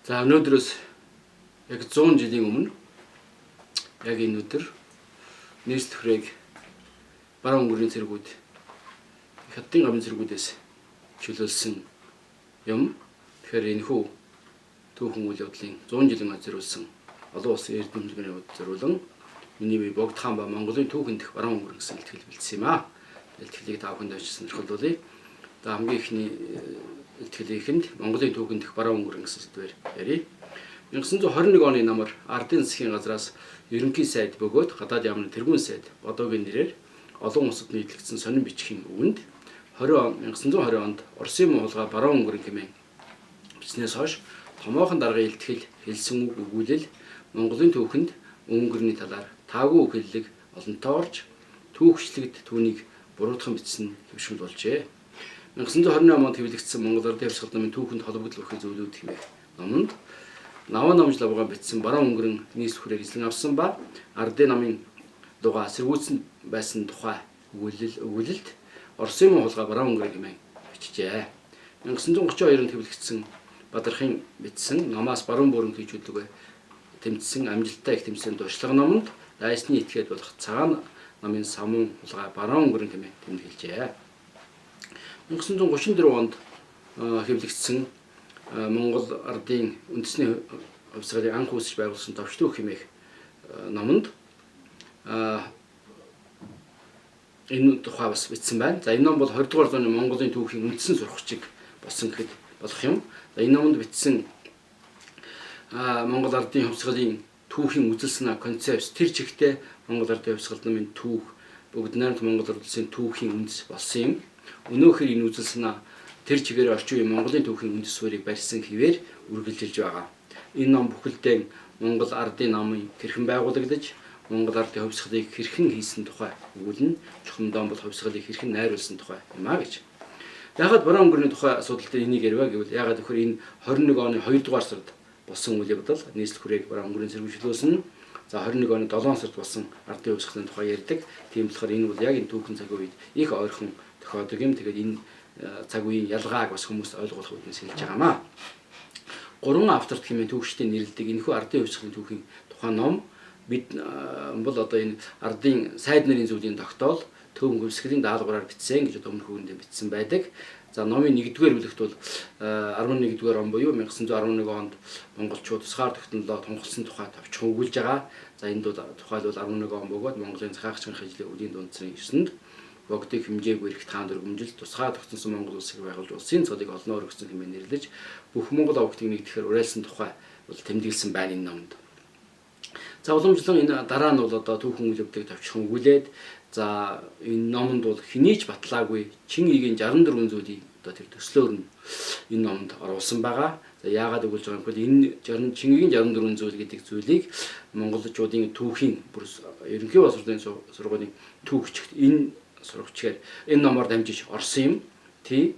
За өнөөдрөөс яг 100 жилийн өмнө яг энэ өдөр нийслэл хүрээг баруун өнгөрийн цэргүүд хятадын гавьяа цэргүүдээс чөлөөлсөн юм. Тэгэхээр энэ хүү түүхэн үйл явдлын 100 жилийн зориулсан олон улсын эрдэмтдийн зориулан миний бие Богд хаан ба Монголын түүхэн дэх баруун өнгөр гэсэн илтгэл бэлдсэн юм аа. Илтгэлийг та бүхэнд авчирсан сонирхолтой. За хамгийн ихний илтгэлийн Монголын түүхэн дэх баруун өнгөр гэсэн сэдвээр ярив. 1921 оны намар Ардын засгийн газраас ерөнхий сайд бөгөөд гадаад яамны тэргүүн сайд Бодоогийн нэрээр олон улсад нийтлэгдсэн сонин бичгийн үгэнд 1920 онд Оросын муулга баруун өнгөрийн хэмээн бичснээс хойш томоохон даргын илтгэл хэлсэн үг өгүүлэл Монголын түүхэнд өнгөрний талаар таагүй үг хэллэг олонтоорж түүхчлэгд түүнийг буруутхан бичсэн хөвшил болжээ. 1928 онд хэвлэгдсэн Монгол Ардын хувьсгал намын түүхэнд холбогдол өгөх зүйлүүд хэмээх номонд Наваа намж лавга бичсэн баруун өнгөрийн нийслэл хүрээг эзлэн авсан ба Ардын намын дугаа сэргүүцсэн байсан тухай өгүүлэлт Оросын муулга баруун өнгөрийг хэмээн бичжээ. 1932 онд хэвлэгдсэн Бадархын бичсэн намаас баруун бүрэн хийжүүлдэг тэмцсэн амжилттай их тэмцээний туршлага номонд дайсны этгээд болох цагаан намын самуун хулгай баруун өнгөрийн хэмээн тэмдэглэжээ. 1934 онд хэвлэгдсэн Монгол Ардын үндэсний хувьсгалыг анх үүсгэж байгуулсан товчтуу хэмээх номонд энэ тухай бас бичсэн байна. За энэ ном бол 20 дугаар зууны Монголын түүхийн үндсэн сурахчиг болсон гэхэд болох юм. За энэ номонд бичсэн Монгол Ардын хувьсгалын түүхийн үзэл санаа концепц тэр чигтээ Монгол Ардын хувьсгал намын түүх бүгд найрамд Монгол улсын түүхийн үндэс болсон юм. Өнөөхөр энэ үзэл санаа тэр чигээр орчин үеийн Монголын түүхийн үндэс суурийг барьсан хэвээр үргэлжилж байгаа. Энэ ном бүхэлдээ Монгол Ардын намын хэрхэн байгуулагдаж, Монгол Ардын хувьсгалыг хэрхэн хийсэн тухай өгүүлнэ, чухамдаа бол хувьсгалыг хэрхэн найруулсан тухай юм а гэж. Яагаад баруун өнгөрний тухай асуудал дээр энийг ярив гэвэл яагаад гэхээр энэ 21 оны 2 дугаар сард болсон үйл явдал нийслэл хүрээг баруун өнгөрийн зэрэгжлүүлсэн. За 21 оны 7 сард болсон Ардын хувьсгалын тухай ярьдаг. Тийм болохоор энэ бол яг энэ түүхэн цаг үед их ойрхон тохиодог юм. Тэгээд энэ цаг үеийн ялгааг бас хүмүүс ойлгох үүднээс хэлж байгаамаа. 3 авторт хэмээн түүхчдийн нэрлэдэг энэхүү Ардын хувьсгалын түүхийн тухайн ном бид бол одоо энэ Ардын сайд нарын зүйлийн тогтоол төвөн хувьсгалын даалгавраар бичсэн гэж одоо өмнөх үгэндээ бичсэн байдаг. За номын 1-р бүлэгт бол 11-р он буюу 1911 онд монголчууд тусгаар тогтнолоо тунхагласан тухай товчхон өгүүлж байгаа. За энд бол тухайлбал 11 он бөгөөд Монголын захиагчийн хажлын үлийн дундсрын 9-нд Богдыг хэмжээгүй эрх таан дөрвөмжил тусгай тогтсон Монгол улсыг байгуулж улсын цолыг олноор өгсөн хэмээн нэрлэж бүх Монгол овогтыг нэгдэхээр уриалсан тухай бол тэмдэглэсэн байна энэ номонд. За уламжлан энэ дараа нь бол одоо түүхэн үйл явдлыг товчхон өгүүлээд за энэ номонд бол хинийч батлаагүй чин игийн 64 зүйлийг одоо тэр төслөөр нь энэ номонд оруулсан байгаа. За яагаад өгүүлж байгаа юм бол энэ чин игийн 64 зүйл гэдэг зүйлийг монголчуудын түүхийн бүр ерөнхий боловсролын сургуулийн түүхчигт энэ сурагчаар энэ номоор дамжиж орсон юм. Тий.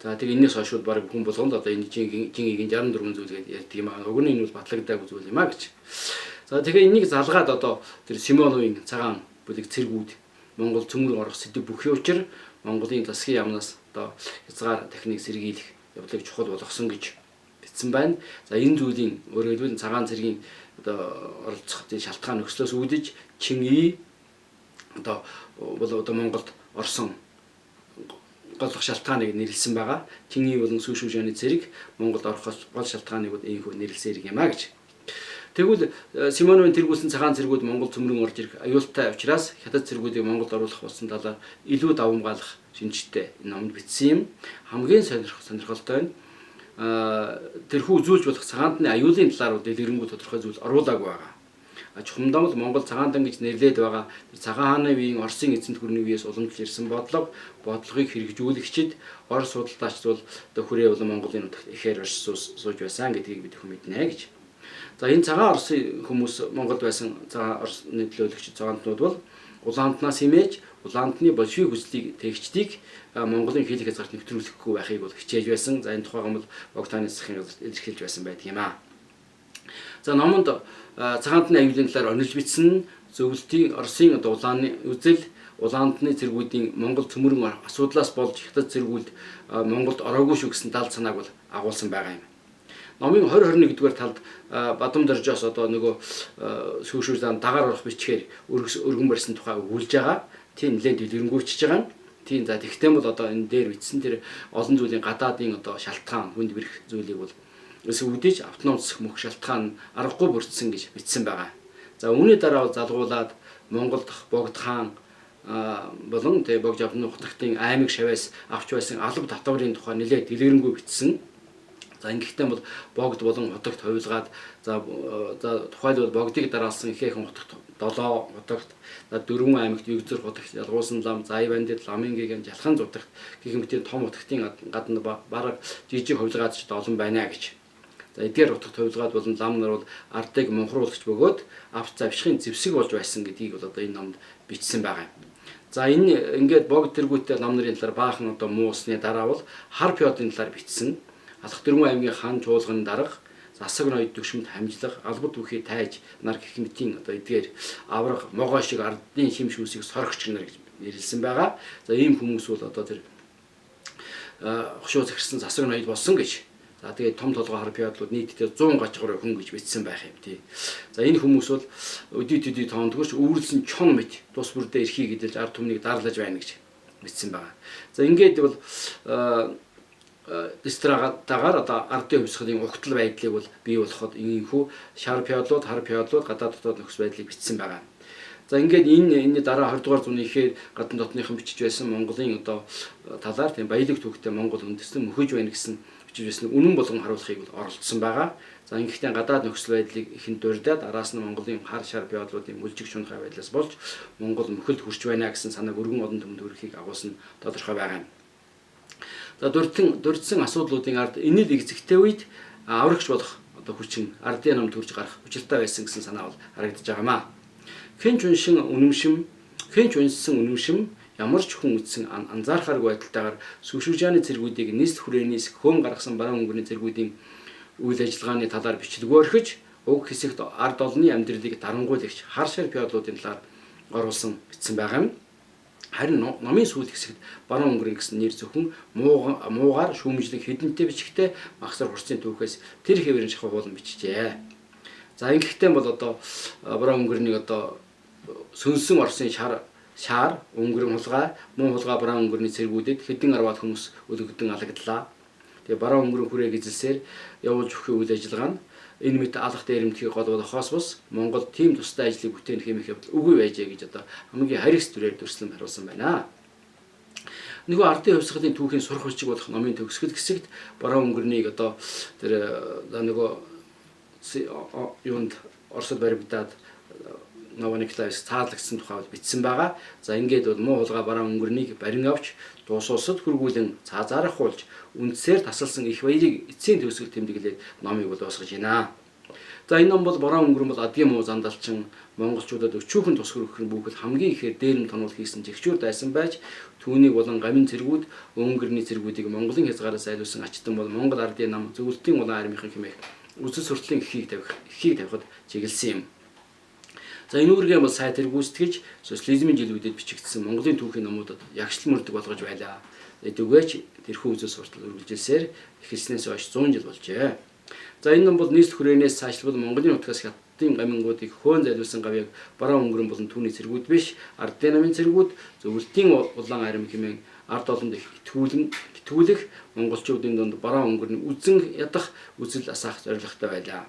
За тэг энэс хойш баг хүн болгонд одоо энэ чин игийн 64 зүйл гэдэг ярьдаг юм аа. Уг нь энэ бол батлагдаагүй зүйл юм аа гэж. За тэгээ энийг залгаад одоо тэр Симоновын цагаан бүлэг цэргүүд Монгол цөмөр орох сэдв бүхий учир Монголын засгийн яамнаас одоо хязгаар техник сэргийлэх явдлыг чухал болгосон гэж бичсэн байна. За энэ зүйлийн өөрөөр хэлбэл цагаан цэргийн одоо оролцох шалтгаан нөхцлөөс үүдэж чин ий одоо Монголд орсон голох шалтгааныг нэрлсэн байгаа. Чин ий болон сүүш шүүжээний цэрэг Монголд орох гол шалтгааныг ийхүү нэрлсэн юм а гэж. Тэгвэл Симоновын тэргүүлсэн цагаан цэргүүд Монгол цөмрөн орж ирэх аюултай учраас хятад цэргүүдийг Монголд оруулах болсон талаар илүү давамгаалах шинжтэй энэ номд бичсэн юм. Хамгийн сонирхолтой нь тэрхүү үзүүлж болох цагаантны аюулын талаар дэлгэрэнгүй тодорхой зүйл оруулаагүй байгаа. Чухамдаа бол Монгол цагаантан гэж нэрлээд байгаа цагаан хааны үеийн Оросын эзэнт гүрний үеэс уламжлж ирсэн бодлогыг хэрэгжүүлэгчид Орос судалдаач бол одоо хүрээ болон Монголын нутагт ихээр сууж байсан гэдгийг бид хүн мэднэ гэж. За энэ цагаан Оросын хүмүүс Монголд байсан цагаан Оросны төлөөлөгч цагаантнууд бол улаантнаас хэмээж улаантны большевик хүслийг тэгчдийг Монголын хил хязгаарт нэвтрүүлэхгүй байхыг бол хичээж байсан. За энэ тухайг бол Богданы засгийн газарт илэрхийлж байсан байдаг юм аа. За номонд цагаантны аюулын талаар онилж бичсэн зөвлөлтийн Оросын одоо улааны үзэл улаантны цэргүүдийн Монгол цөмрөн асуудлаас болж хятад цэргүүд Монголд ороогүй шүү гэсэн дал санааг бол агуулсан байгаа юм. номын 20-21 дугаар талд Бадамдоржоос одоо нөгөө сүүшүүлэн дагаар орох бичгээр өргөн барьсан тухай өгүүлж байгаа. Тийм нэлээд дэлгэрэнгүйчж байгаа. Тийм за тэгтээ бол одоо энэ дээр бичсэн тэр олон зүйлийн гадаадын одоо шалтгаан хүнд бэрх зүйлийг бол өдөөж автономц мөх шалтгаан аргагүй бүрдсэн гэж бичсэн байгаа. За үүний дараа бол залгуулад Монгол дахь Богд хаан болон тэгээ Богд авны утгатын аймаг шавьяас авч байсан алба татварын тухай нэлээд дэлгэрэнгүй бичсэн. За ингэхдээ бол Богд болон хотогт хувилгаад за тухайлбал Богдыг дараалсан ихээхэн хотогт 7 хотогт 4 аймагт Югзэр хотогт Ялгуусан лам, Зай бандит, Ламын гэгэн Жалхан зутагт гэх мэт том хотогтын гадна бараг жижиг хувилгаад ч олон байна гэж. За эдгээр хотогт хувилгаад болон лам нар бол ардыг мунхруулагч бөгөөд авт завшихын зэвсэг болж байсан гэдгийг бол одоо энэ номд бичсэн байгаа юм. За энэ ингээд Богд тэргүүтээ лам нарын талаар баахан одоо муусны дараа бол хар пиодын талаар бичсэн. Алх Дөрвөн аймгийн хан чуулган дарга, засаг ноёд төвшмөд хамжлах, албад бүхий тайж нар гэх мэтийн одоо эдгээр авраг могоо шиг ардын шим шүүсийг сорогч нар гэж нэрлсэн байгаа. За ийм хүмүүс бол одоо тэр хошуу захирсан засаг ноёд болсон гэж. За тэгээд том толгой хар пиодлууд нийтдээ 100 гачгаар хүн гэж бичсэн байх юм тий. За энэ хүмүүс бол өдөө тоондгоч өвөрлсөн чон мэд тус бүрдээ эрхий гэдэлж ард түмнийг дарлаж байна гэж бичсэн байгаа. За ингээд бол дистрагаатаагаар одоо ардын хувьсгалын угтал байдлыг бол бий болоход ийхүү шар пиодлууд, хар пиодлууд гадаад дотоод нөхцөл байдлыг бичсэн байгаа. За ингээд энэ дараа 20 дугаар зууны ихээр гадна дотныхан бичиж байсан Монголын одоо талаар тийм баялаг түүхтэй Монгол үндэстэн мөхөж байна гэсэн бичиж байсан үнэн болгон харуулахыг бол оролцсон байгаа. За ингэхдээ гадаад нөхцөл байдлыг ихэнд дурдаад араас нь Монголын хар шар пиодлуудын мүлжиг шунхай байдлаас болж Монгол мөхөлд хүрч байна гэсэн санааг өргөн олон түмэнд хүрэхийг агуулсан тодорхой байгаа юм. За дурдсан асуудлуудын ард энэ лэгзэгтэй үед аврагч болох одоо хүчин ардын нам төрж гарах учиртай байсан гэсэн санаа бол харагдаж байгаамаа. Хэнч унсан үнэмшим ямар ч хүн үтсэн анзаархааргүй байдалтайгаар Сүшүжааны цэргүүдийг нийслэл хүрээнээс хөөн гаргасан баруун өнгөрний цэргүүдийн үйл ажиллагааны талаар бичлэгөө орхиж уг хэсэгт ард олонны амьдралыг дарангуйлагч хар шар пиодлуудын талаар оруулсан бичсэн байгаа юм. Харин номын сүүл хэсэгт баруун өнгөрийн гэсэн нэр зөвхөн муугаар шүүмжлэг хэдэнтэй бичгтээ магсар хурцын түүхээс тэр хэвээрэн шахуулан бичжээ. За ингэхдээ бол одоо баруун өнгөрний одоо сөнсөн Оросын шаар өнгөрөн хулгай муу хулгай баруун өнгөрний цэргүүдэд хэдэн арваад хүмүүс өлөгдөн алагдлаа. Тэгээ баруун өнгөрөн хүрээг эзэлсээр явуулж өгөх үйл ажиллагаа нь энэ мэт алах дээрэмдхийг гол болохоос бус Монгол тийм тустай ажлыг бүтээн хэмэх явдал үгүй байжээ гэж одоо хамгийн харигс төрөөр төрслөн харуулсан байна. Нөгөө ардын хувьсгалын түүхийн сурах бичиг болох номын төгсгөл хэсэгт баруун өнгөрнийг одоо тэр нөгөө юунд Оросд баригдаад Новониклаевс цаалагдсан тухай бичсэн байгаа. За ингээд бол муу хулгай баруун өнгөрнийг барин авч дуус улсад хөргүүлэн цаазаарах болж үндсээр тасалсан их баярыг эцсийн төгсгөл тэмдэглээд номыг бол дуусгаж байна. За энэ ном бол баруун өнгөрн бол адгийн муу зандалчин монголчуудад өчүүхэн тус хөргөх бүхэл хамгийн ихээр дээрэм тонол хийсэн зэгчүүр дайсан байж түүнийг болон гамин цэргүүд өнгөрний цэргүүдийг Монголын хязгаараас айлуулсан ачтан бол Монгол ардын нам зөвлөлтийн улаан армийнхан хэмээх үсэл суртлын эхийг тавихад чиглэсэн юм. За энэ үүргээ бол сайн тэргүүстгэж социализмын жилүүдэд бичигдсэн Монголын түүхийн номуудад ягшлал мөрдөг болгож байлаа. Тэгвэж тэрхүү үсэл суртал үргэлжилсээр эхэлснээс хойш 100 жил болжээ. За энэ ном бол нийслэл хүрээнээс цаашлбал Монголын утгаас хятадын гамингуудыг хөөн зайлуулсан гавьяг баруун өнгөрөн болон түүний цэргүүд биш ардын намын цэргүүд зөвлөлтийн улаан арми хэмээн ард олонд итгүүлэх монголчуудын дунд баруун өнгөрний үзэн ядах үзэл асаах зорилготой байлаа.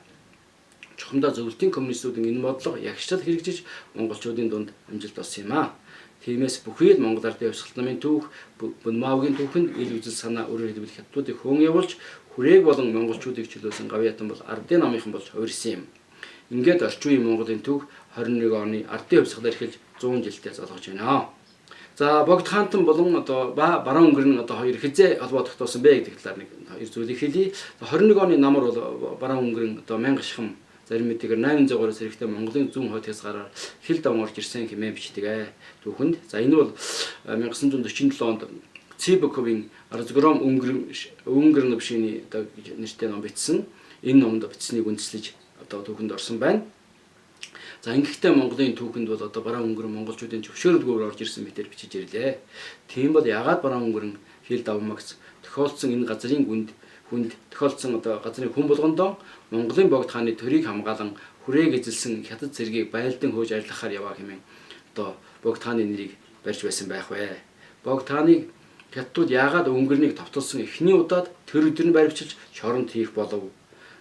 Чухамдаа зөвлөлтийн коммунистуудын энэ бодлого ягшлал хэрэгжиж монголчуудын дунд амжилт олсон юм а. Тиймээс бүхий л Монгол ардын хувьсгал намын түүх, Бунмавгийн түүхэнд ил үзэл санаа өөрөөр хэлбэл хятадуудыг хөөн явуулж хүрээг болон монголчуудыг чөлөөсөн гавьяатан бол ардын намынхан болж хувирсан юм. Ингээд орчин үеийн Монголын түүх 21 оны ардын хувьсгалаар эхэлж 100 жилдээ золгож байна. За Богд хаантан болон одоо баруун өнгөрн одоо хоёр хизээ холбоо тогтоосон бэ гэдэг талаар нэг хоёр зүйлийг хэлье. 21 оны намар бол баруун өнгөрн одоо мянга шахам зарим мэдээгээр 800-аас эрэхтэй Монголын зүүн хойд хязгаараар хил даван орж ирсэн хэмээн бичдэг түүхэнд. За энэ бол 1947 онд Цибоковын Арзгром өнгөрн бишний одоо нэртэй ном бичсэн. Энэ номд бичснийг үндэслэж одоо түүхэнд орсон байна. За ингэхдээ Монголын түүхэнд бол одоо баруун өнгөрн монголчуудын зөвшөөрөлгүйгээр орж ирсэн мэтэр бичиж ирлээ. Тийм бол ягаад баруун өнгөрн хил давмагц тохиолдсон энэ газрын гүнд хүнд тохиолдсон одоо газрын хүн болгондоо Монголын богд хааны төрийг хамгаалan хүрээг эзэлсэн хятад цэргийг байлдан хөөж ажиллахаар яваа хэмээн одоо богд хааны нэрийг барьж байсан байх вэ. Богд хааныг хятадууд яагаад өнгөрнийг товтолсон эхний удаад тэр өдөр нь баривчилж шоронд хийх болов.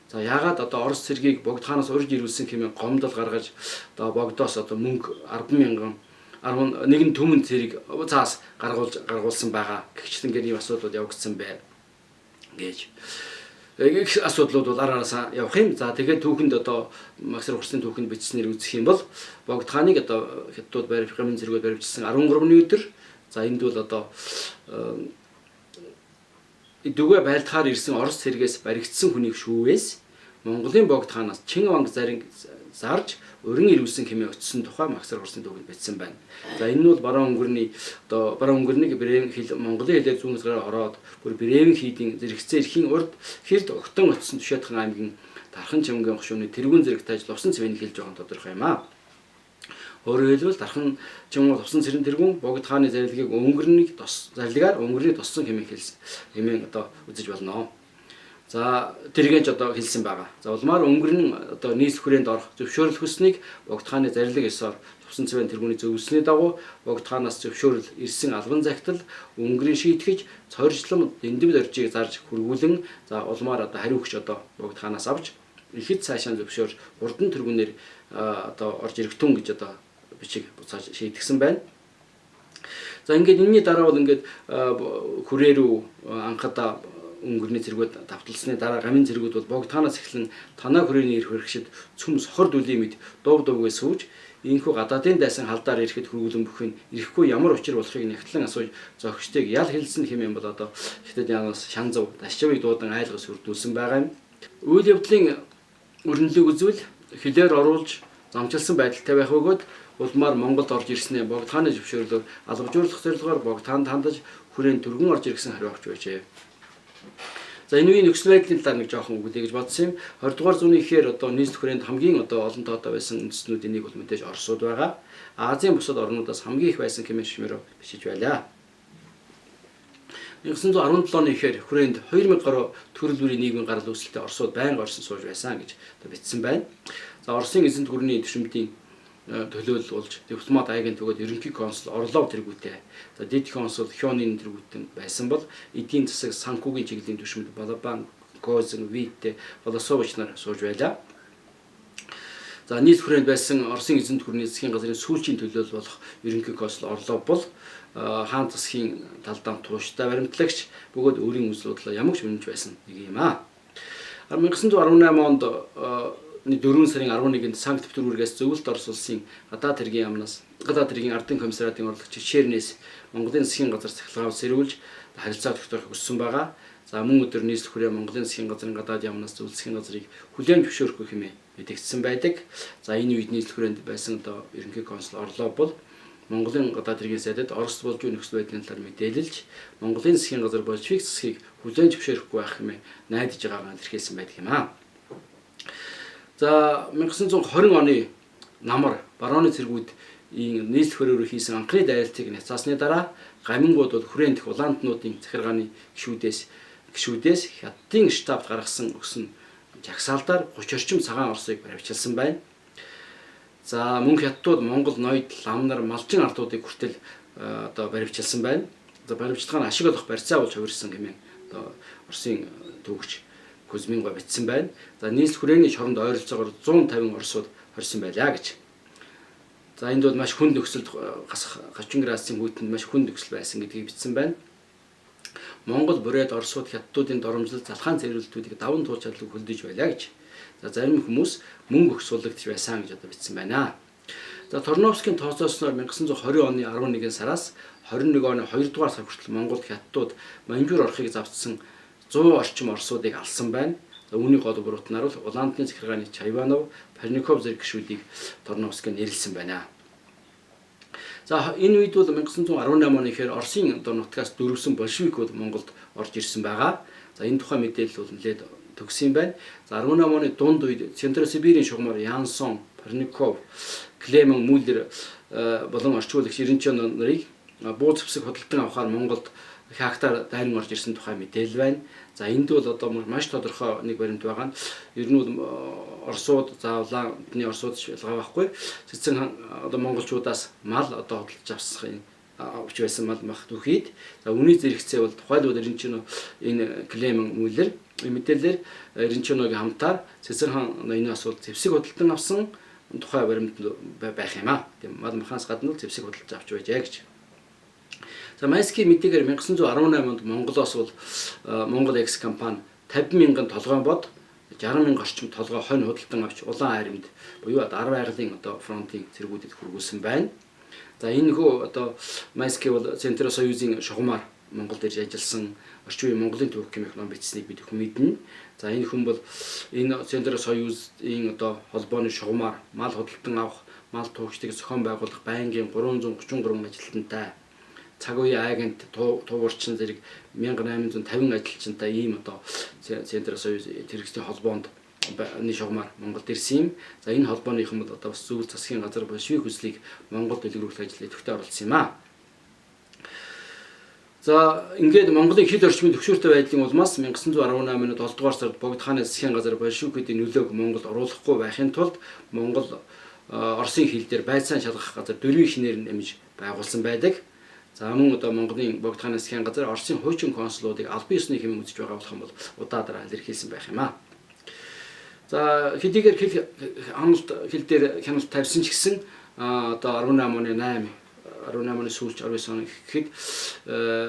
За яагаад одоо Орос цэргийг богд хаанаас урьж ирүүлсэн хэмээн гомдол гаргаж одоо богдоос одоо мөнгө 10,000 түмэн цэрэг цаас гаргуулсан байгаа. Гэгчлэн гэр ийм асуудлууд явагдсан бай гэж. Их асуудлууд бол араасаа явах юм. За тэгээд түүхэнд одоо Магсар хурцны түүхэнд бичснээр үзэх юм бол богд хааныг одоо хятадууд барих гамын зэрэгүүд баривчилсан 13-ны өдөр. За энд бол одоо дүгэ байлдахаар ирсэн Орос цэргээс баригдсан хүнийг шүүвээс Монголын богд хаанаас Чин ванг зарж өрн ирүүлсэн хэмээн өцсөн тухай Магсар хурцны түүхэнд бичсэн байна. За энэ нь бол баруун өнгөрнийг Бревен хэл Монголын хэлээр зүүн хязгаараар ороод бүр Бревен хийдийн зэрэгцээ эрхийн урд хэрд огтон очсон Тушаатхан аймгийн Дархан Чимгийн хошууны тэргүүн зэрэгтэй ажил усан цэвэнийг хэлж байгаа нь тодорхой юм аа. Өөрөөр хэлбэл Дархан Чимгийн усан цэрэн тэргүүн богд хааны зарилгыг өнгөрнийг тоссон хэмээн хэлсэн. Хэмээн одоо үзэж болно. За тэргэнч одоо хэлсэн байгаа. За улмаар өнгөрн одоо нийслэл хүрээнд орох зөвшөөрөл хүснэг богд хааны зарилэг ёсоор усан цэвэн тэргүүний зөвлөснөө дагуу богд хаанаас зөвшөөрөл ирсэн албан загтал өнгөрийн шийтгэж цоржлон дэндив доржийг зарж хөргүүлэн за улмаар одоо хариу өгч одоо богд хаанаас авч ихэд цаашаа зөвшөөрж урдан тэргүүнээр одоо орж ирэхтэн гэж одоо бичиг буцааж шийдгсэн байна. За ингээд энэний дараа бол ингээд хүрээ рүү анхадаа өнгөрний зэргүүд давталсны дараа гамын зэргүүд бол богд хаанаас эхлэн танаа хүрээний ирэх хэрэгшид цөм сохор дүлийн мэд дуугээс сууж инхүү гадаадын дайсан халдаар ирэхэд хөргүүлэн бүхэн ирэхгүй ямар учир болохыг нэгтлэн асууж зохичтойг ял хэлсэн хэмээн бол одоо хятадын шанзав дашчавыг дуудан айлгас үрдүүлсэн байгаа юм. Үйл явдлын өрнөлийг үзвэл хилээр оруулж замчилсан байдалтай байх бөгөөд улмаар Монголд орж ирснээр богд хааны зөвшөөрлөөр алгажуурлах зорилгоор богд хаанд хандаж хүрээнд түргэн орж ирсэн хариу авч байжээ. За энэ үеийн нөхцөл байдлын талаар нэг жоохон үгэлээ гэж бодсон юм. 20 дугаар зууны ихээр одоо нийслэл хүрээнд хамгийн одоо олон тоотой байсан үндэстнүүдийн нэг бол мэдээж Оросууд байгаа. Азийн бусад орнуудаас хамгийн их байсан хэмээн шимээрөө бичиж байлаа. 1917 оны ихээр хүрээнд 2000 гаруй төрөл бүрийн нийгмийн гарал үүсэлтэд Оросууд байнга орсон сууж байсан гэж бичсэн байна. За Оросын эзэнт гүрний төшөмтийн төлөөлөл болж дипломат агент бөгөөд ерөнхий консул Орлов тэргүүтэй. За дэд консул Хёнин тэргүүтэн байсан бол эдийн засаг санхүүгийн чиглэлийн түвшинд Балабан, Козен, Витте, Волосович нар сууж байлаа. За нийт хүрээнд байсан Оросын эзэнт гүрний засгийн газрын сүүлчийн төлөөлөл болох ерөнхий консул Орлов бол хаан засгийн талдаа тууштай баримтлагч бөгөөд өөрийн үзлүүдлээ ямагч үнэнч байсан нэг юм аа. 1918 онд 4 сарын 11-нд Санкт Петербургээс зөвлөлт Орос улсын гадаад хэргийн ардын комиссариатын орлогч Чернес Монголын засгийн газар цахилгаан сэрүүлж харилцаа тогтоохыг хүссэн байгаа. За мөн өдөр нийслэл хүрээ Монголын засгийн газрын гадаад яамнаас зөвлөлт засгийн газрыг хүлээн зөвшөөрөхгүй хэмээн мэдэгдсэн байдаг. За энэ үед нийслэл хүрээнд байсан одоо ерөнхий консул Орлов бол Монголын гадаад хэргийн сайдад Орос болж буй нөхцөл байдлын талаар мэдээлэлж Монголын засгийн газар большевик засгийг хүлээн зөвшөөрөхгүй байх хэмээн найдаж байгаагаа илэрхийлсэн байдаг юм аа. За 1920 оны намар барууны цэргүүд нийслэл хөрөөрөө хийсэн анхны дайралтыг няцаасны дараа гамингууд бол хүрээнд дэх улаантнуудын захиргааны гишүүдээс хятадын штабт гаргасан өгсөн жагсаалдаар 30 орчим цагаан Оросыг баривчилсан байна. За мөн хятадууд Монгол ноёд ламнар малчин ардуудыг хүртэл одоо баривчилсан байна. За баривчлага нь ашиг олох барьцаа болж хувирсан хэмээн одоо Оросын түүхч Кузьминго бичсэн байна. За нийслэл хүрээний шоронд ойролцоогоор 150 Оросууд хорьсон байлаа гэж. За энд бол маш хүнд нөхцөлд 30 градусын хүйтэнд маш хүнд нөхцөл байсан гэдгийг бичсэн байна. Монгол бүрээд Оросууд хятадуудын доромжлол залхаан цэвэрлэлтүүдийг даван туулж чадлыг хөлдөж байлаа гэж. За зарим хүмүүс мөнгө өгс суулгадж байсан гэж одоо бичсэн байна. За Торновскийн тооцоосноор 1920 оны 11 сараас 21 оны 2 дугаар сар хүртэл Монголд хятадууд манжуур орохыг завдсан 100 орчим Оросуудыг алсан байна. Үүний гол буруутнаар бол Улаантны захиргааны Чайванов, Парников зэрэг гишүүдийг Торновский нэрлсэн байна. За энэ үед бол 1918 оны ихээр Оросын одоо нутгаас дөрвсөн большевикууд Монголд орж ирсэн байгаа. За энэ тухай мэдээлэл бол нэлээд төгсөн байна. За 18 оны дунд үед Центросибирийн шугамар Янсон, Парников, Клемон, Муллер болон орчуулагч Иренчон нарыг бууз зэвсэг хөдөлтөн авахаар Монголд хактар дайран орж ирсэн тухай мэдээлэл байна. За энд бол одоо маш тодорхой нэг баримт байгаа нь ер нь бол Оросууд заавлаа бидний Оросууд ялгаа байхгүй. Цэцэн хан одоо монголчуудаас мал одоо хөдөлж авсахын авч байсан мал мах түүхийд. За үүний зэрэгцээ бол тухайлбал Эренчино энэ клейм үйлэр мэдээлэлээр Эренчиногийн хамтаар Цэцэн хан энэ асуудал зэвсэг хөдөлтөн авсан тухай баримт байх юм аа. Тийм мал махаас гадна зэвсэг хөдөлж авч байжээ гэж. За Майскийн мэдээгээр 1918 онд Монголоос бол Монгол X компани 50,000 толгойн бод 60,000 орчим толгой хонь худалдан авч улаан айрамд буюу 10 байгалийн одоо фронтын цэргүүдэд хүргүүлсэн байна. За энэ хөө одоо Майский бол Центр Союзын шугамар Монголд ирж ажилласан орчин үеийн Монголын түүх гэмэх ном бичсэнийг бид мэднэ. За энэ хүн бол энэ Центр Союзын одоо холбооны шугамар мал худалдан авах, мал түүхчдийг зохион байгуулах байнгын 333 ажилтнтай цаг үеийн агент туурчин зэрэг 1850 ажилчинтай ийм одоо Центр Союз тэрэгчдийн холбоонд энэ шугамар Монголд ирсэн юм. За энэ холбооныхан бол одоо бас зөвлөл засгийн газар большевик хүслийг Монголд дэлгэрүүлэх ажил идэвхтэй оролцсон юм аа. За ингээд Монголын хил орчмын төвшөртэй байдлын улмаас 1918 оны 7 дугаар сард Богд хааны засгийн газар большевикуудын нөлөөг Монгол оруулахгүй байхын тулд Монгол Оросын хил дээр байцаан шалгах газар дөрвийн шинээр нэмж байгуулсан байдаг. За мөн одоо Монголын Богд хааны засгийн газар Оросын хуучин консулуудыг албан ёсны хэмээн үзэж байгаа болох юм бол удаадараа илэрхийлсэн байх юм аа. За хэдийгээр хил дээр хяналт тавьсан ч гэсэн одоо 18 оны 18 оны сүүлч 19 оны гэхэд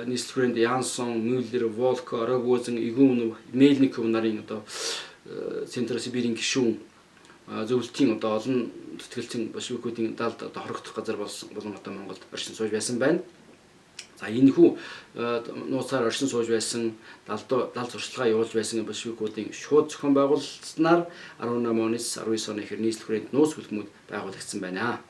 нийслэлийн Янсон, Мюллер, Волко, Рогозен, Игумнов, Мельников нарын одоо Центр Сибирийн гишүүн зөвлөлтийн одоо олон тэтгэлцэн большевикуудын далд одоо хорогдох газар болон одоо Монголд оршин сууж байсан байна. За энэ хүү нууцаар оршин сууж байсан далд зуршилгаа явуулж байсан большевикуудын шууд зохион байгуулалтнаар 18 оноос 19 оны ихэр нийслэлийн нууц бүлгэмүүд байгуулагдсан байна.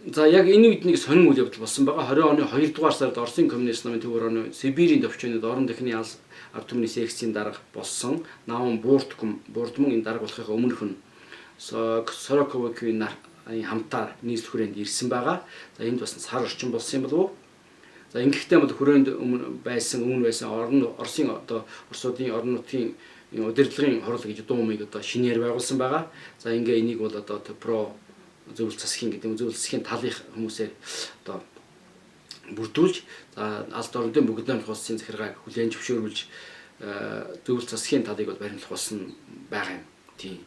За яг энэ үед нэг сонин үйл явдал болсон байгаа. 20 оны 2 дугаар сард Оросын коммунист намын төвөр оны Сибирийн төвчөнд орон дахины ард түмний секцийн дарга болсон Наун Бууртман энэ дарга болохын өмнөх нь Сороковын хамтаар нийслэлийн ирсэн байгаа. За энд бас сар орчин болсон юм болов уу? За ингэхдээ бол хүрээнд өмнө байсан Оросын одоо Оросуудын орон нутгийн удирдлагын хурал гэж дуумыг одоо шинээр байгуулсан байгаа. За ингээ энийг бол одоо про зөвлөл засгийн гэдэг зөвлөл засгийн талын хүмүүсээр одоо бүрдүүлж алд орнуудын бүгд найрамдах улсын захиргааг хүлээн зөвшөөрүүлж зөвлөл засгийн талыг бол баримтлах болсон байгаа юм. Тийм.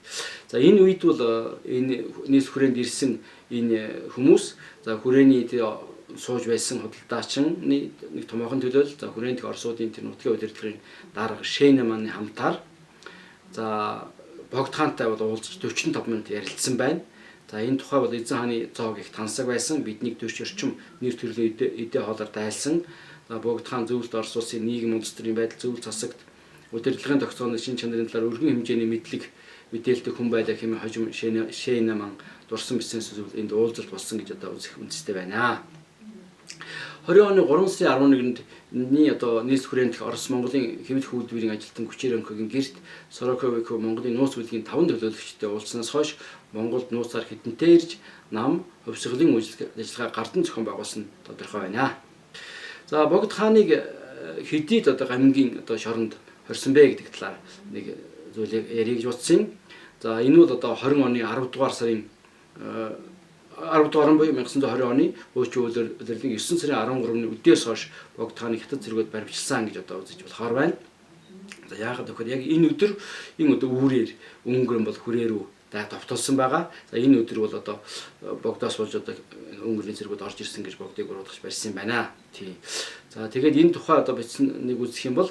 За энэ үед бол энэ нийс хүрээнд ирсэн энэ хүмүүс за хүрээний сууж байсан худалдаачны нэг томоохон төлөөлөл за хүрээнд Оросуудын тэр нутгийн удирдлагын дарга Шейнаманы хамтаар за Богд хаантай бол уулзаж 45 минут ярилцсан байна. За энэ тухай бол эзэн хааны зоог их тансаг байсан. Биднийг 40 орчим нэр төрлийн эдээ хоолоор дайлсан. За Богд хаан зөвлөлт Орос улсын нийгэм үндэстрийн байдал зөвлөлт засагт удирдлагын тогтооны шин чанарын талаар өргөн хэмжээний мэдээлэлтэй хүн байлаа хэмээн хожим Шейнаман дурсан бичсэн зүйл энд уулзалт болсон гэж одоо үзэх үндэстэй байна. 20 оны 3 сарын 11-нд одоо нийс хүрээнд Орос Монголын хэвлэл хөлбөрийн ажилтан Күчеренкогийн гэрт Сороковын Монголын нууц бүлгийн 5 төлөөлөгчтэй уулзсанаас хойш Монголд нууцаар хідэнтэй ирж нам хөвсгөлийн ажиллагаа гардан зохион байгуулсан тодорхой байна. За Богд хааныг хэдийд одоо гамингийн одоо шоронд хорсон бэ гэдэг талаар нэг зүйлийг ярих гэж бодсон юм. За энэ бол одоо 20 оны 10 дугаар сарын 10 дугаар буюу 1920 оны өөчийн удирдлагын 9 сарын 13-ны үдээс хойш Богд хааны хятад зэргүүд баримтжилсан гэж одоо үзэж болохоор байна. За яагаад гэвэл яг энэ өдөр үүрээр өнгөрөн бол хүрээ рүү довтолсон байгаа. За энэ өдөр бол одоо Богдоос болж одоо өнгөрийн зэргүүд орж ирсэн гэж Богдыг уруудах барьсан юм байна. Тий. За тэгээд энэ тухай одоо бичсэн нэг үзэх юм бол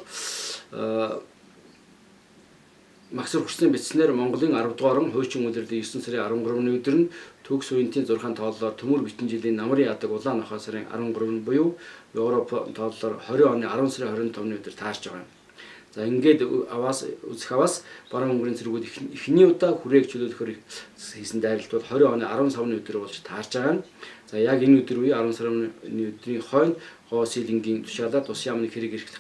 Максвелл хүрсний бичснээр Монголын 10 дугаар хуучин удирдлагын 9 сарын 13-ны өдөр нь төгс үеийнтийн 6 тооллоор төмөр битэн жилийн намрын ядаг улаан нохой сарын 13-нд буюу Европ тооллоор 20 оны 10 сарын 25-ны өдөр таарч байгаа юм. За ингээд үзэх аваас баруун өнгөрийн зэргүүд эхний удаа хүрээг чөлөөлөхөөр хийсэн дайралт бол 20 оны 15-ны өдөр болж таарч байгаа юм. За яг энэ өдөр үе 10 сарын өдрийн хойно Гоо Сэлэнгийн тушаалаад ус яамны хэрэг эрх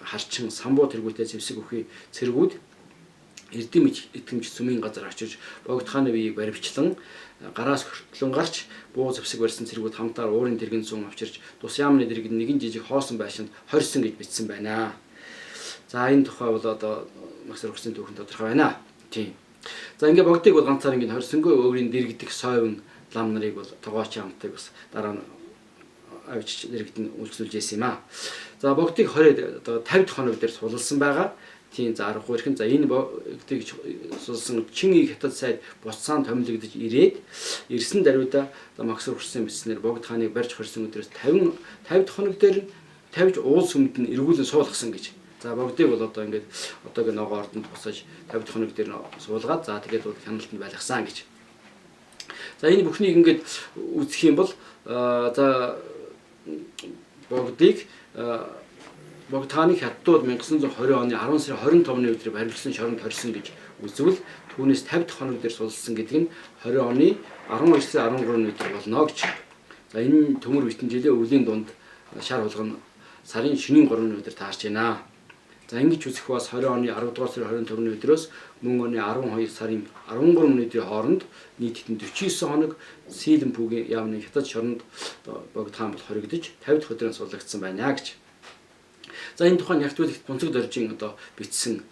харчин самбуу тэргүүтээ зэвсэг өхий цэргүүд эрдэм итгэмж сүмийн газар очиж богд хааны биеийг баривчлан гараас хөртлөн гарч буу зэвсэг барьсан цэргүүд хамтаар уурын дэргэн зүүн авчирч тус яамны дэргэд нэгэн жижиг хоосон байшинд хорьсон гэж бичсэн байна. За энэ тухай бол одоо Максар Хүрсийн түүхэнд тодорхой байна. Тийм. За ингээ богдыг бол ганцаар ингээ хорьсонгүй өөрийн дэргэдэх сойвн лам нарыг бол тогооч хамтыг бас дараа нь авч дэргэд нь үйлчлүүлж ирсэн юм аа. За богдыг хороод одоо 50 хоног дээр сулсан байгаа. Тийм за аргагүй ирхэн за энэ богдыг сулсан Чингий хятад сайд буцаан томилогдож ирсэн даруйда Максар Хүрсийн бичснээр богд хааныг барьж хорьсон өдрөөс 50 хоног дээр нь тавьж уул сүмд нь эргүүлэн суулгасан гэж. За богдыг бол одоо ингээд одоогийн ногоо ордонд босож 50 хоног дээр нь суулгаад за тэгээд бол хяналтанд байлгасан гэж. За энэ бүхнийг ингээд үзэх юм бол за богдыг богд хааны хятадууд 1920 оны 10 сарын 25-ны өдөр баримтлсан шоронд хорьсон гэж үзвэл түүнээс 50 хоног дээр сулсан гэдэг нь 20 оны 12 сарын 13-ны өдөр болно гэж. За энэ төмөр битэнжилээ өвлийн дунд шар болгоно сарын шөнийн 3-ны өдөр таарч байна. За ингэж үзэх бас 20 оны 10 дугаар сарын 25-ны өдрөөс мөн оны 12 сарын 13-ны өдрийн хооронд нийтдээ 49 хоног Сэлэн пүүгийн яамны хятад шоронд богд хаан бол хоригдож 50 дахь өдрийн суулгагдсан байна гэж. За энэ тухайн Нягтвэлэгт Бунцэг Доржийн одоо бичсэн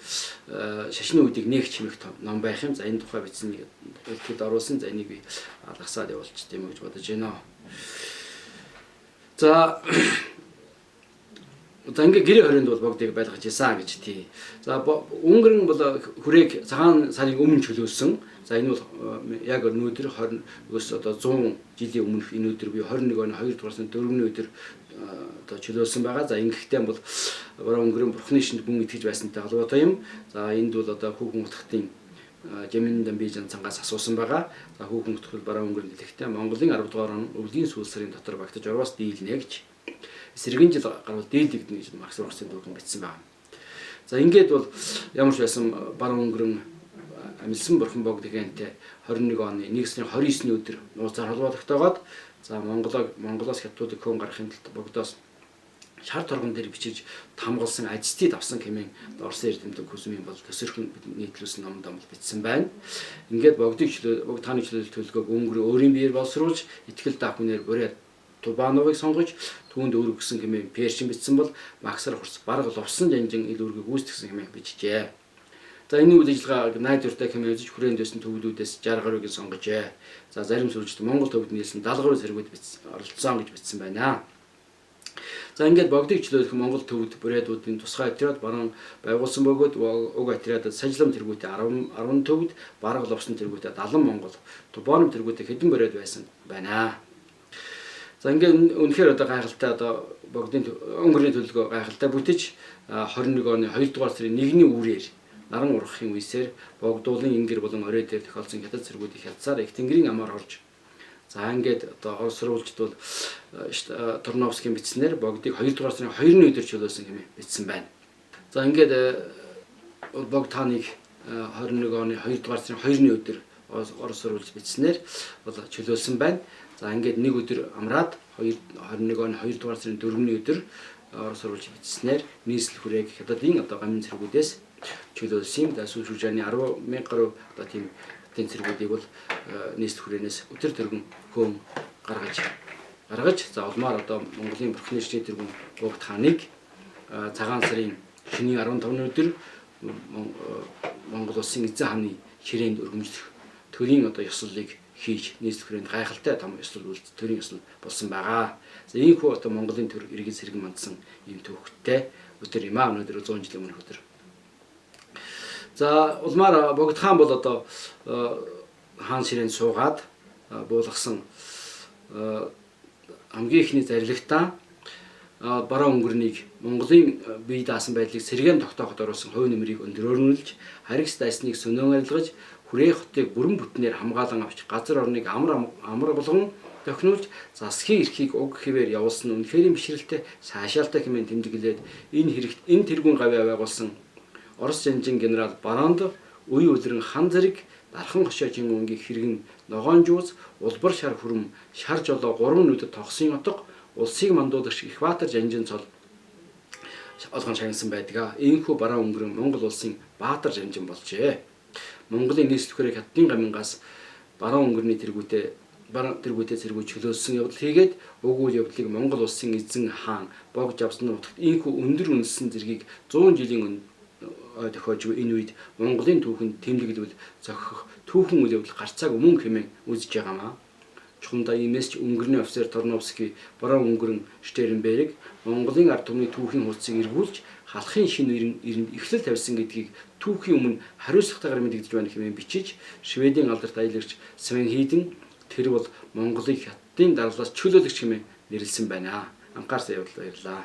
шашны үдийг нээх чимэх ном байх юм. За энэ тухай бичсэн нэг ихэд оруулсан. За энийг би алгасаад явуулчих тийм гэж бодож байна. За ингээ гэрээ хорионд бол богдыг байлгаж ирсэн гэж тий. За Унгарын бол хүрээг цагаан сарын өмнө чөлөөлсөн. За энэ бол яг өнөөдөр 20-өөс одоо 100 жилийн өмнөх энэ өдөр би 21 оны 2 дугаар сарын 4-ний өдөр одоо чөлөөлсөн байгаа. За ингэхдээ бол бараа өнгөрөн бурхны шинд гүн итгэж байсантай холбоотой юм. За энд бол одоо хүүхэн утгатын Жамин Дамбижан цангаас асуусан байгаа. За хүүхэн утгал бараа өнгөрөн дэлгэхдээ Монголын 10 дугаар он өвлийн сүүл сарын дотор багтаж орвоос дийлнэ гэж. Сэргэн жил гарвал дийлэгдэнэ гэж Максар Хүрсийн түүхэнд бичсэн байна. За ингээд бол ямар ч байсан бараа өнгөрөн амилсан бурхан богд гэнтэй 21 оны 1 сарын 29-ний өдөр нууцаар холбогдогдоод за Монголоос хятадуудыг хөн гаргахын тулд богдоос шар торгон дээр бичиж тамгалсан ажилтныг авсан хэмээн Орсын эрдэмтэн Хүсмийн бол төсөрхөн нийтлүүлсэн номд бичсэн байна. Ингээд богд хааны чөлөөлөл төлгөөг өнгөрөө өөрийн биеэр боловсруулж итгэл документээр бүрээд Тубановыг сонгож түүнд өргөсөн хэмээн першин бичсэн бол Максар Хүрс бараг лувсан жанжин ил өргөг үүсгэсэн хэмээн бичжээ. За энэ үйл ажиллагааг найдвартай хэмээн үзэж хүрээнд байсан төвлүүдээс 60 гаруйг сонгожээ. За зарим сүлжид Монгол төвд нийлсэн 70 гаруй зэргүүд оролцсон гэж бичсэн байна. За ингээд богдыг чөлөөлөх Монгол төвд бүрээдүүдийн тусгай отряд баруун байгуулсан бөгөөд уг отрядад сажлам тэргүүтээ 10 төвд бараг лувсан тэргүүтээ 70 Монгол Тубаном тэргүүтээ хэдэн бүрээд байсан байна. За ингээд үнэхээр одоо гайхалтай одоо богдын өнгөрний төлөвлөгөө гайхалтай бүтэж 21 оны 2 дугаар сарын 1-ний үрээр наран ургахын үеэр богдуулын ингэр болон орой дээр тохиолдсон хятад цэргүүдийн хялцаар их тэнгэрийн амаар орж за ингээд одоо Орос сурвалжид бол Торновскийн бичснээр богдыг 2 дугаар сарын 2-ны өдөр чөлөөлсөн хэмээн бичсэн байна. За ингээд богд хааныг 21 оны 2 дугаар сарын 2-ны өдөр Орос сурвалж бичснээр бол чөлөөлсөн байна. За ингээд нэг өдөр амраад 21 оны 2 дугаар сарын 4-ний өдөр Орос сурвалж бичснээр нийслэл хүрээг хятадын одоо гамын цэргүүдээс чөлөөлсөн. За сүүл шүжээний 10,000 гаруй одоо тийм хятадын цэргүүдийг бол нийслэл хүрээнээс өтөр тэргэн хөөн гаргаж за улмаар одоо Монголын бурхны шний тэргэн богд хааныг цагаан сарын шөнийн 15-ны өдөр Монгол улсын эзэн хааны ширээнд өргөмжлөх төрийн одоо ёслолыг хийж нийслэл хүрээнд гайхалтай том ёслол үйлдэл төрийн ёслол болсон байгаа. За ийм хүү одоо Монголын төр иргэн сэргэн мандсан ийм төвхтэй өдөр юм аа. Өнөөдөр 100 жилийн өмнөх өдөр. За улмаар богд хаан бол одоо хаан ширээнд суугаад буулгасан хамгийн ихний зарилгатаа бараа өнгөрнийг Монголын бие даасан байдлыг сэргээн тогтооход оруулсан хувь нэмрийг өндөрөөрнүүлж харигс дайсныг сөнөөн арилгаж хүрээ хотыг бүрэн бүтнээр хамгаалan авч газар орныг амар болгон тохинуулж засгийн эрхийг уг хэвээр явуулсан үнэхээр бишрэлтэй цаашаалтай хэмээн тэмдэглээд энэ тэргүүн гавьяа байгуулсан Орос жанжин генерал Баранд үе үлрэн хан зэрэг дархан хошоожийн өнгийг хэрэгэн ногоон жууз улбар шар хүрм шар жолоо 3 нүдэд тогсон отго улсыг мандуулагч Ихватар жанжин цол олгон шагнасан байдаг. Ийхүү бараа өнгөрөн Монгол улсын баатар жанжин болжээ. Монголын нийслэлээр Хятадын гамингаас бараа өнгөрний тэргүүтээ зэргүү чөлөөлсөн явдал хийгээд уг үйл явдлыг Монгол улсын эзэн хаан богж авсан нутагт ийхүү өндөр үнэлсэн зэргийг 100 жилийн тохиож энэ үед Монголын түүхэнд тэмдэглэвэл зохих түүхэн үйл явдал гарцааг өмнө хэмээн үзэж байгаамаа. Чухамдаа иймээс ч өнгөрний офицер Торновский бараа өнгөрөн Штернберг Монголын ард түмний түүхийн хуудсыг эргүүлж халахын шинэ эринд эхлэл тавьсан гэдгийг түүхийн өмнө хариуцлагатайгаар мэдэгдэж байна хэмээн бичиж Шведийн алдарт аялагч Свен Хийден тэр бол Монголыг Хятадын дарааллаас чөлөөлөгч хэмээн нэрлсэн байна. Анхаарсан явдал баярлалаа.